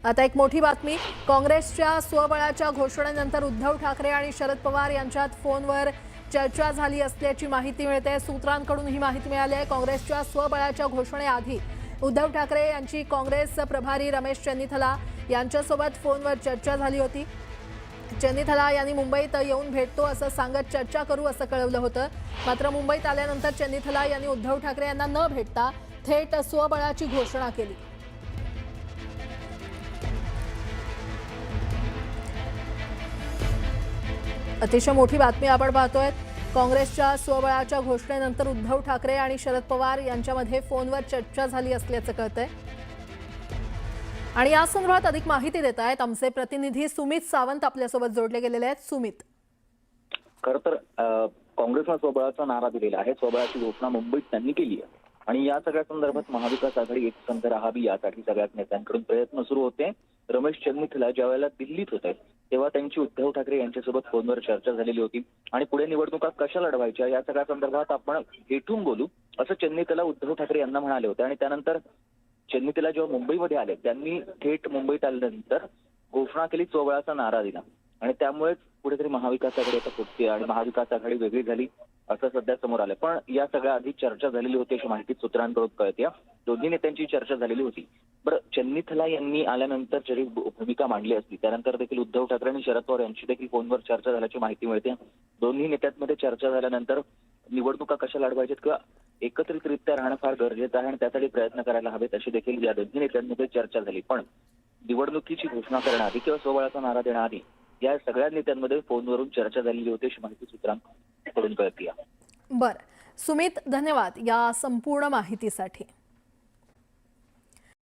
आता एक मोठी बातमी। काँग्रेसच्या स्वबळाच्या घोषणेनंतर उद्धव ठाकरे आणि शरद पवार यांच्यात फोनवर चर्चा झाली असल्याची माहिती मिळते। सूत्रांकडून ही माहिती मिळाली आहे। काँग्रेसच्या स्वबळाच्या घोषणेआधी उद्धव ठाकरे यांची काँग्रेस प्रभारी रमेश चन्नीथला यांच्यासोबत फोनवर चर्चा झाली होती। चन्नीथला यांनी मुंबईत येऊन भेटतो असं सांगत चर्चा करू असं कळवलं होतं। मात्र मुंबईत आल्यानंतर चन्नीथला यांनी उद्धव ठाकरे यांना न भेटता थेट स्वबळाची घोषणा केली। अतिशय मोठी बातमी आपण पाहतोय। काँग्रेसच्या स्वबळाच्या घोषणेनंतर उद्धव ठाकरे आणि शरद पवार यांच्यामध्ये फोनवर चर्चा झाली असल्याचं कळतंय। आणि या संदर्भात अधिक माहिती देत आहेत आमचे प्रतिनिधी सुमित सावंत आपल्यासोबत जोडले गेलेले आहेत। सुमित, खरं तर काँग्रेसने स्वबळाचा नारा दिलेला आहे। स्वबळाची घोषणा मुंबईत त्यांनी केली आहे आणि या सगळ्या संदर्भात महाविकास आघाडी एकसंध राहावी यासाठी सगळ्याच नेत्यांकडून प्रयत्न सुरू होते। रमेश चन्नीथला ज्यावेळेला दिल्लीत होते तेव्हा त्यांची उद्धव ठाकरे यांच्यासोबत फोनवर चर्चा झालेली होती आणि पुढे निवडणुका कशा लढवायच्या या सगळ्या संदर्भात आपण भेटून बोलू असं चन्नीथला उद्धव ठाकरे यांना म्हणाले होते। आणि त्यानंतर चन्नीथला जेव्हा मुंबईमध्ये आले त्यांनी थेट मुंबईत आल्यानंतर घोषणा केली, स्वबळाचा नारा दिला आणि त्यामुळेच कुठेतरी महाविकास आघाडी आता फुटते आणि महाविकास आघाडी वेगळी झाली असं सध्या समोर आलं। पण या सगळ्या आधी चर्चा झालेली होती अशी माहिती सूत्रांकडून कळते। दोन्ही नेत्यांची चर्चा झालेली होती। बरं, चन्नीथला यांनी आल्यानंतर जरी भूमिका मांडली असती त्यानंतर देखील उद्धव ठाकरे आणि शरद पवार यांची देखील फोनवर चर्चा झाल्याची माहिती मिळते। दोन्ही नेत्यांमध्ये चर्चा झाल्यानंतर निवडणुका कशा लढवायच्यात किंवा एकत्रितरित्या राहणं फार गरजेचं आहे आणि त्यासाठी प्रयत्न करायला हवेत अशी देखील या दोन्ही नेत्यांमध्ये चर्चा झाली। पण निवडणुकीची घोषणा करण्याआधी किंवा स्वबळाचा नारा देण्याआधी या सगळ्या नेत्यांमध्ये फोनवरून चर्चा झालेली होती अशी माहिती सूत्रांकडून कळते। बरं सुमित, धन्यवाद या संपूर्ण माहितीसाठी।